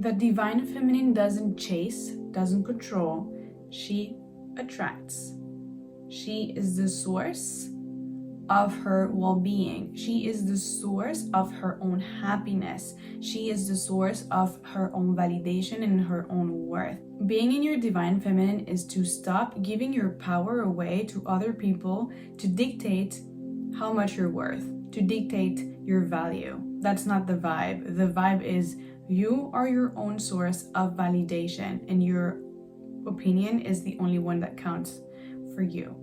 The divine feminine doesn't chase, doesn't control, she attracts. She is the source of her well-being. She is the source of her own happiness. She is the source of her own validation and her own worth. Being in your divine feminine is to stop giving your power away to other people to dictate how much you're worth, to dictate your value. That's not the vibe. The vibe is you are your own source of validation, and your opinion is the only one that counts for you.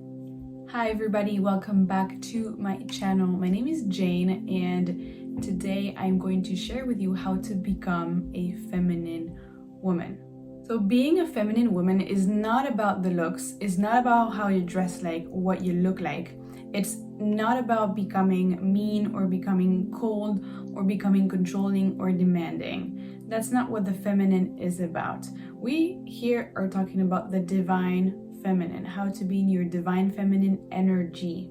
Hi everybody, welcome back to my channel. My name is Jane, and today I'm going to share with you how to become a feminine woman. So being a feminine woman is not about the looks, it's not about how you dress like, what you look like. It's not about becoming mean or becoming cold or becoming controlling or demanding. That's not what the feminine is about. We here are talking about the divine feminine, how to be in your divine feminine energy,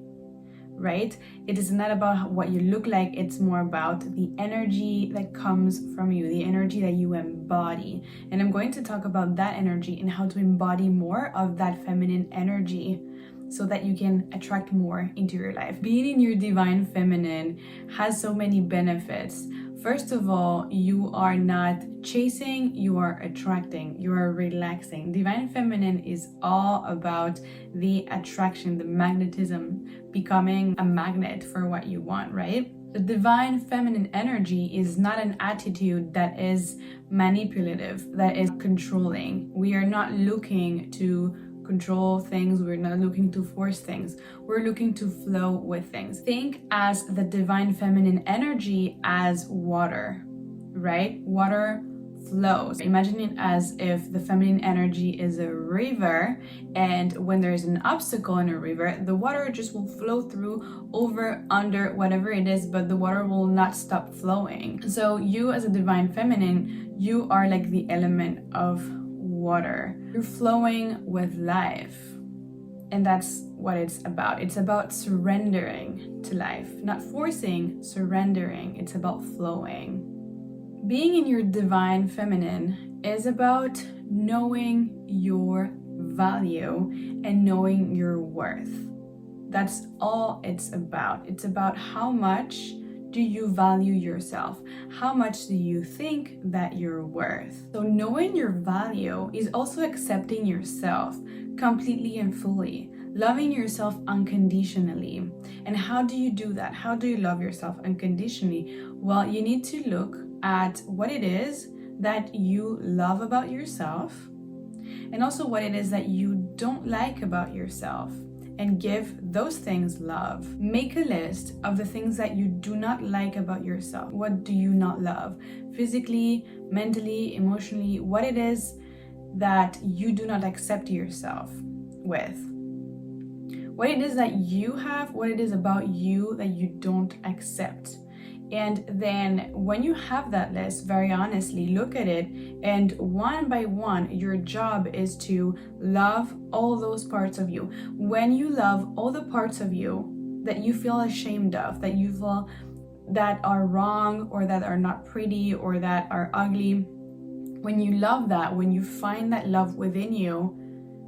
right? It is not about what you look like, it's more about the energy that comes from you, the energy that you embody. And I'm going to talk about that energy and how to embody more of that feminine energy so that you can attract more into your life. Being in your divine feminine has so many benefits. First of all, you are not chasing, you are attracting, you are relaxing. Divine feminine is all about the attraction, the magnetism, becoming a magnet for what you want, right? The divine feminine energy is not an attitude that is manipulative, that is controlling. We are not looking to control things, we're not looking to force things, we're looking to flow with things. Think as the divine feminine energy as water, right? Water flows. Imagine it as if the feminine energy is a river, and when there's an obstacle in a river, the water just will flow through, over, under, whatever it is, but the water will not stop flowing. So you as a divine feminine, you are like the element of water. You're flowing with life, and that's what it's about. It's about surrendering to life, not forcing, surrendering. It's about flowing. Being in your divine feminine is about knowing your value and knowing your worth. That's all it's about. It's about how much do you value yourself? How much do you think that you're worth? So knowing your value is also accepting yourself completely and fully, loving yourself unconditionally. And how do you do that? How do you love yourself unconditionally? Well, you need to look at what it is that you love about yourself, and also what it is that you don't like about yourself, and give those things love. Make a list of the things that you do not like about yourself. What do you not love? Physically, mentally, emotionally, what it is that you do not accept yourself with. What it is that you have, what it is about you that you don't accept. And then when you have that list, very honestly, look at it, and one by one, your job is to love all those parts of you. When you love all the parts of you that you feel ashamed of, that you feel that are wrong or that are not pretty or that are ugly, when you love that, when you find that love within you,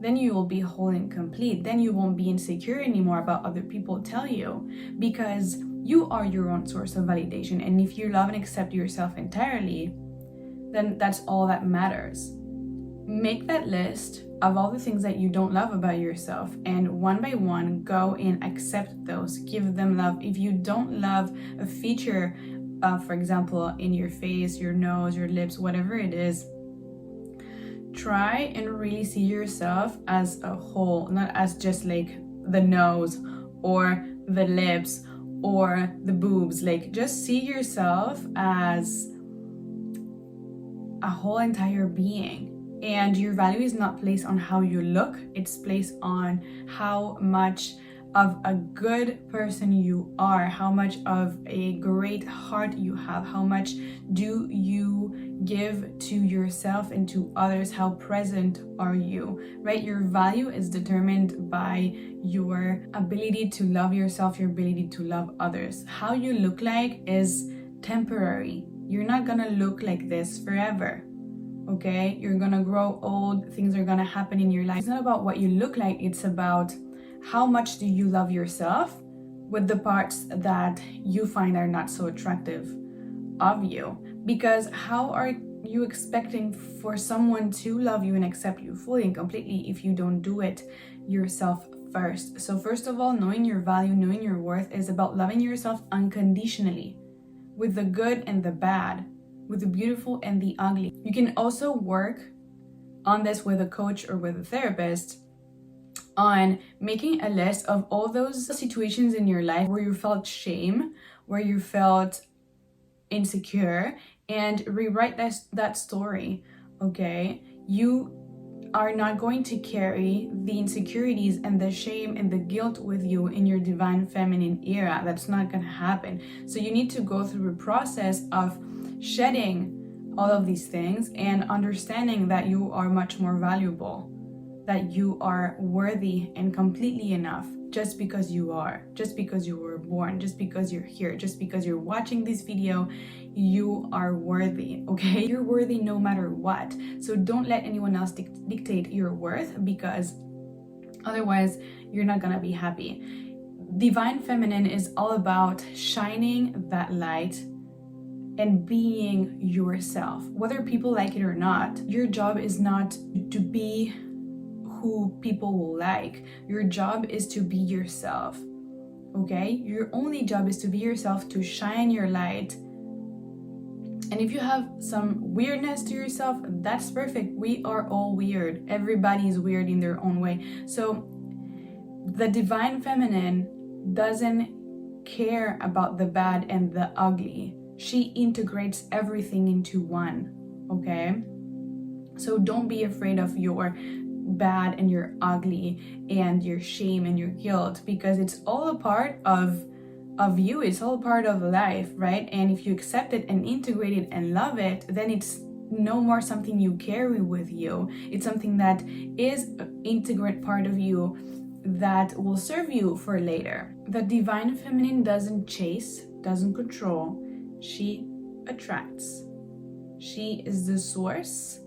then you will be whole and complete. Then you won't be insecure anymore about other people tell you, because you are your own source of validation. And if you love and accept yourself entirely, then that's all that matters. Make that list of all the things that you don't love about yourself, and one by one, go and accept those, give them love. If you don't love a feature, for example, in your face, your nose, your lips, whatever it is, try and really see yourself as a whole, not as just like the nose or the lips or the boobs. Like, just see yourself as a whole entire being. And your value is not placed on how you look, it's placed on how much of a good person you are, how much of a great heart you have, how much do you give to yourself and to others, how present are you, right? Your value is determined by your ability to love yourself, your ability to love others. How you look like is temporary. You're not gonna look like this forever. okay? You're gonna grow old, things are gonna happen in your life. It's not about what you look like, it's about how much do you love yourself with the parts that you find are not so attractive of you. Because how are you expecting for someone to love you and accept you fully and completely if you don't do it yourself first? So first of all, knowing your value, knowing your worth is about loving yourself unconditionally, with the good and the bad, with the beautiful and the ugly. You can also work on this with a coach or with a therapist on making a list of all those situations in your life where you felt shame, where you felt insecure, and rewrite that story, okay? You are not going to carry the insecurities and the shame and the guilt with you in your divine feminine era. That's not going to happen. So you need to go through a process of shedding all of these things and understanding that you are much more valuable, that you are worthy and completely enough just because you are, just because you were born, just because you're here, just because you're watching this video. You are worthy, okay? You're worthy no matter what. So don't let anyone else dictate your worth, because otherwise you're not gonna be happy. Divine feminine is all about shining that light and being yourself, whether people like it or not. Your job is not to be who people will like. Your job is to be yourself, okay? Your only job is to be yourself, to shine your light. And if you have some weirdness to yourself, that's perfect. We are all weird. Everybody is weird in their own way. So the divine feminine doesn't care about the bad and the ugly. She integrates everything into one, okay? So don't be afraid of your bad and your ugly and your shame and your guilt, because it's all a part of you. It's all part of life, right? And if you accept it and integrate it and love it, then it's no more something you carry with you. It's something that is an integrate part of you that will serve you for later. The divine feminine doesn't chase, doesn't control, she attracts. She is the source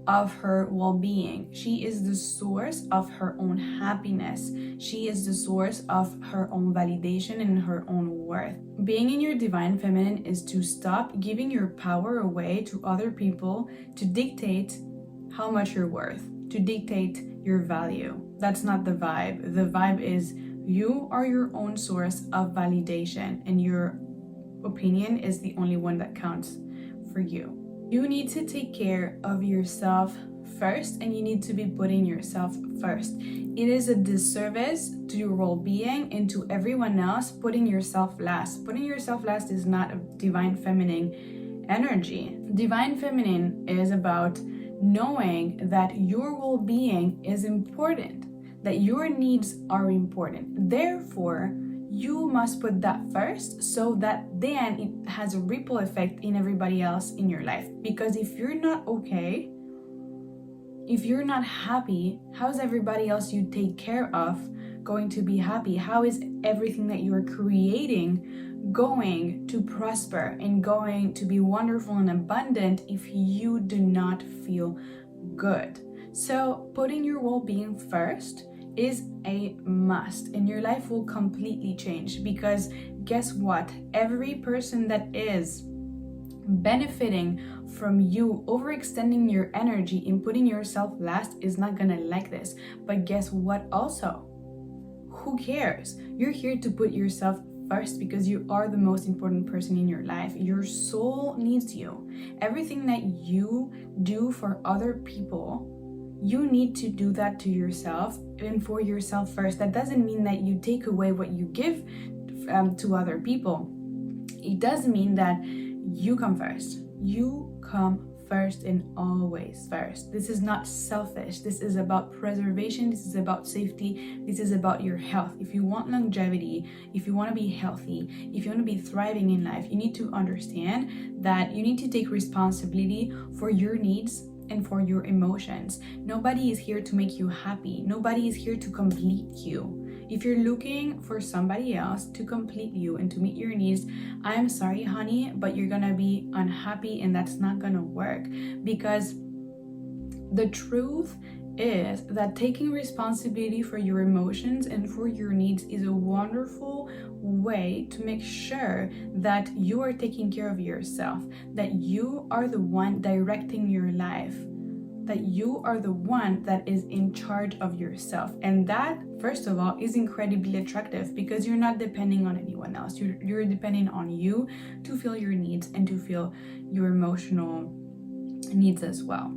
of her well-being. She is the source of her own happiness. She is the source of her own validation and her own worth. Being in your divine feminine is to stop giving your power away to other people to dictate how much you're worth, to dictate your value. That's not the vibe. The vibe is you are your own source of validation, and your opinion is the only one that counts for you. You need to take care of yourself first, and you need to be putting yourself first. It is a disservice to your well-being and to everyone else putting yourself last. Putting yourself last is not a divine feminine energy. Divine feminine is about knowing that your well-being is important, that your needs are important. Therefore, you must put that first, so that then it has a ripple effect in everybody else in your life. Because if you're not okay, if you're not happy, how is everybody else you take care of going to be happy? How is everything that you're creating going to prosper and going to be wonderful and abundant if you do not feel good? So putting your well-being first is a must, and your life will completely change. Because guess what? Every person that is benefiting from you overextending your energy and putting yourself last is not gonna like this. But guess what also? Who cares? You're here to put yourself first because you are the most important person in your life. Your soul needs you. Everything that you do for other people, you need to do that to yourself and for yourself first. That doesn't mean that you take away what you give to other people. It does mean that you come first. You come first and always first. This is not selfish. This is about preservation. This is about safety. This is about your health. If you want longevity, if you want to be healthy, if you want to be thriving in life, you need to understand that you need to take responsibility for your needs and for your emotions. Nobody is here to make you happy. Nobody is here to complete you. If you're looking for somebody else to complete you and to meet your needs, I'm sorry, honey, but you're gonna be unhappy, and that's not gonna work. Because the truth is that taking responsibility for your emotions and for your needs is a wonderful way to make sure that you are taking care of yourself, that you are the one directing your life, that you are the one that is in charge of yourself. And that, first of all, is incredibly attractive because you're not depending on anyone else. You're depending on you to feel your needs and to feel your emotional needs as well.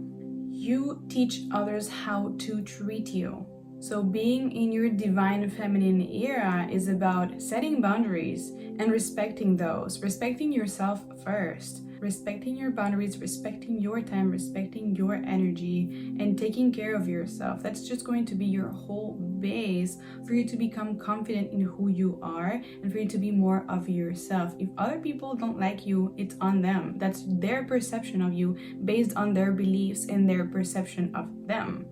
You teach others how to treat you. So being in your divine feminine era is about setting boundaries and respecting those, respecting yourself first, respecting your boundaries, respecting your time, respecting your energy, and taking care of yourself. That's just going to be your whole base for you to become confident in who you are and for you to be more of yourself. If other people don't like you, it's on them. That's their perception of you based on their beliefs and their perception of them,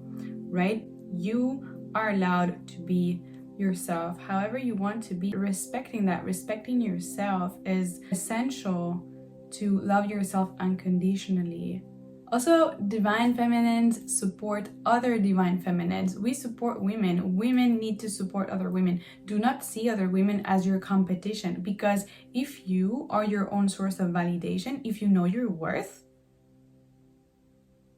right? You are allowed to be yourself however you want to be. Respecting that, respecting yourself is essential to love yourself unconditionally. Also, divine feminines support other divine feminines. We support women. Women need to support other women. Do not see other women as your competition, because if you are your own source of validation, if you know your worth,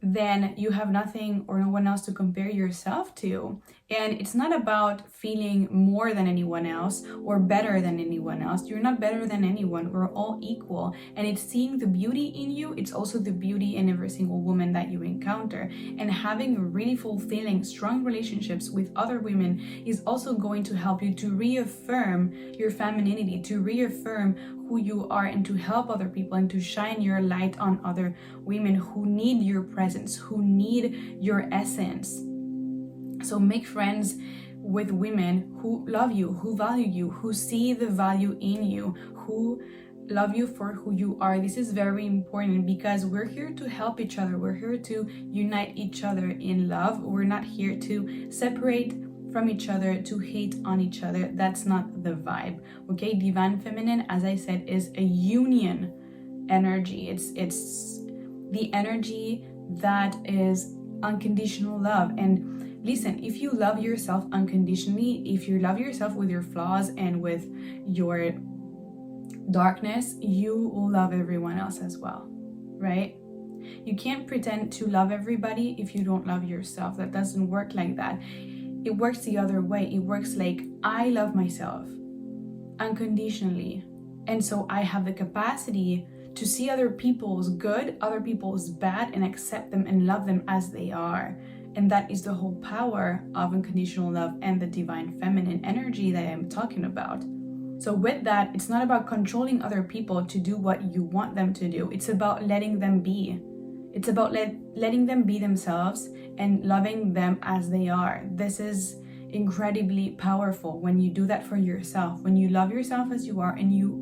then you have nothing or no one else to compare yourself to. And it's not about feeling more than anyone else or better than anyone else. You're not better than anyone. We're all equal. And it's seeing the beauty in you. It's also the beauty in every single woman that you encounter. And having really fulfilling, strong relationships with other women is also going to help you to reaffirm your femininity, to reaffirm who you are, and to help other people and to shine your light on other women who need your presence, who need your essence. So make friends with women who love you, who value you, who see the value in you, who love you for who you are. This is very important because we're here to help each other. We're here to unite each other in love. We're not here to separate from each other, to hate on each other. That's not the vibe. Okay, divine feminine, as I said, is a union energy. It's the energy that is unconditional love. And listen, if you love yourself unconditionally, if you love yourself with your flaws and with your darkness, you will love everyone else as well, right? You can't pretend to love everybody if you don't love yourself. That doesn't work like that. It works the other way. It works like, I love myself unconditionally, and so I have the capacity to see other people's good, other people's bad, and accept them and love them as they are. And that is the whole power of unconditional love and the divine feminine energy that I'm talking about. So with that, it's not about controlling other people to do what you want them to do. It's about letting them be. It's about letting them be themselves and loving them as they are. This is incredibly powerful when you do that for yourself. When you love yourself as you are and you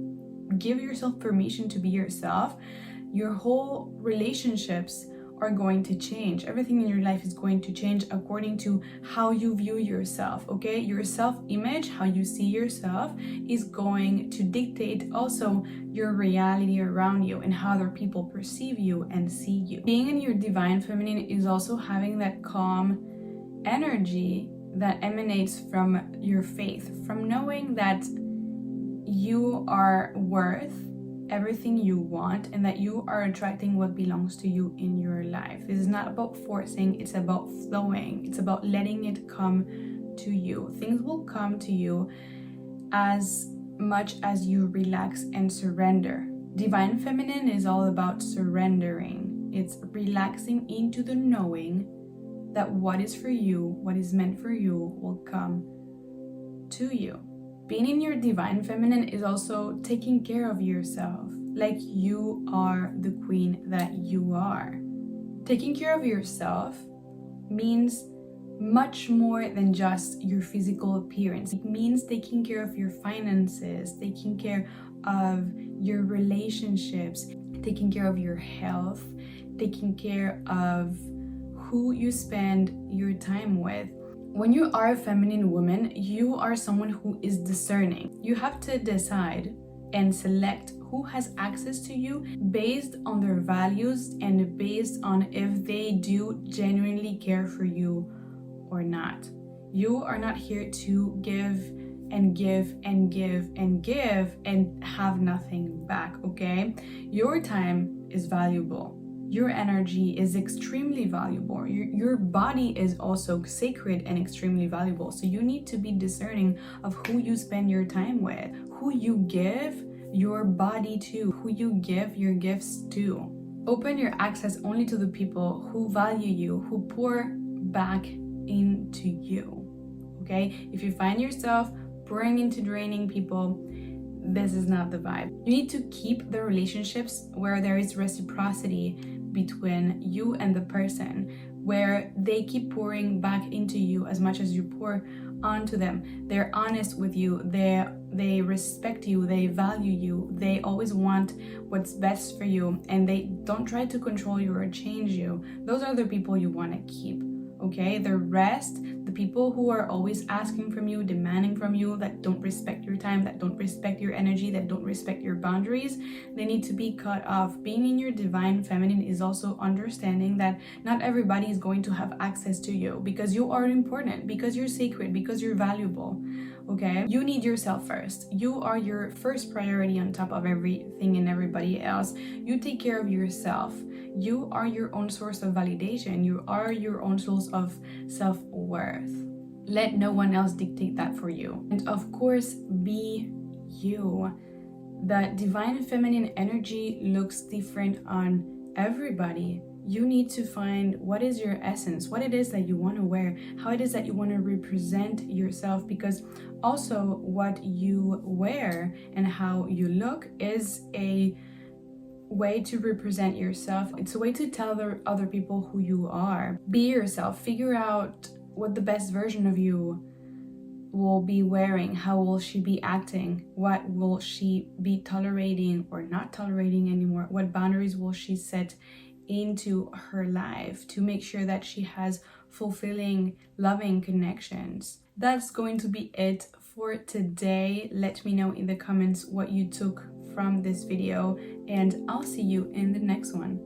give yourself permission to be yourself, your whole relationships are going to change. Everything in your life is going to change according to how you view yourself, okay? Your self-image, how you see yourself, is going to dictate also your reality around you and how other people perceive you and see you. Being in your divine feminine is also having that calm energy that emanates from your faith, from knowing that you are worth everything you want and that you are attracting what belongs to you in your life. This is not about forcing, it's about flowing. It's about letting it come to you. Things will come to you as much as you relax and surrender. Divine feminine is all about surrendering. It's relaxing into the knowing that what is for you, what is meant for you, will come to you. Being in your divine feminine is also taking care of yourself, like you are the queen that you are. Taking care of yourself means much more than just your physical appearance. It means taking care of your finances, taking care of your relationships, taking care of your health, taking care of who you spend your time with. When you are a feminine woman, you are someone who is discerning. You have to decide and select who has access to you based on their values and based on if they do genuinely care for you or not. You are not here to give and give and give and give and have nothing back, okay? Your time is valuable. Your energy is extremely valuable. Your body is also sacred and extremely valuable. So you need to be discerning of who you spend your time with, who you give your body to, who you give your gifts to. Open your access only to the people who value you, who pour back into you, okay? If you find yourself pouring into draining people, this is not the vibe. You need to keep the relationships where there is reciprocity between you and the person, where they keep pouring back into you as much as you pour onto them. They're honest with you, they respect you, they value you, they always want what's best for you, and they don't try to control you or change you. Those are the people you want to keep, okay? The rest, the people who are always asking from you, demanding from you, that don't respect your time, that don't respect your energy, that don't respect your boundaries, they need to be cut off. Being in your divine feminine is also understanding that not everybody is going to have access to you, because you are important, because you're sacred, because you're valuable, okay? You need yourself first. You are your first priority on top of everything and everybody else. You take care of yourself. You are your own source of validation. You are your own source of self-worth. Let no one else dictate that for you. And of course, be you. The divine feminine energy looks different on everybody. You need to find what is your essence, what it is that you want to wear, how it is that you want to represent yourself, because also what you wear and how you look is a way to represent yourself. It's a way to tell the other people who you are. Be yourself. Figure out what the best version of you will be wearing. How will she be acting? What will she be tolerating or not tolerating anymore? What boundaries will she set into her life to make sure that she has fulfilling, loving connections? That's going to be it for today. Let me know in the comments what you took from this video, and I'll see you in the next one.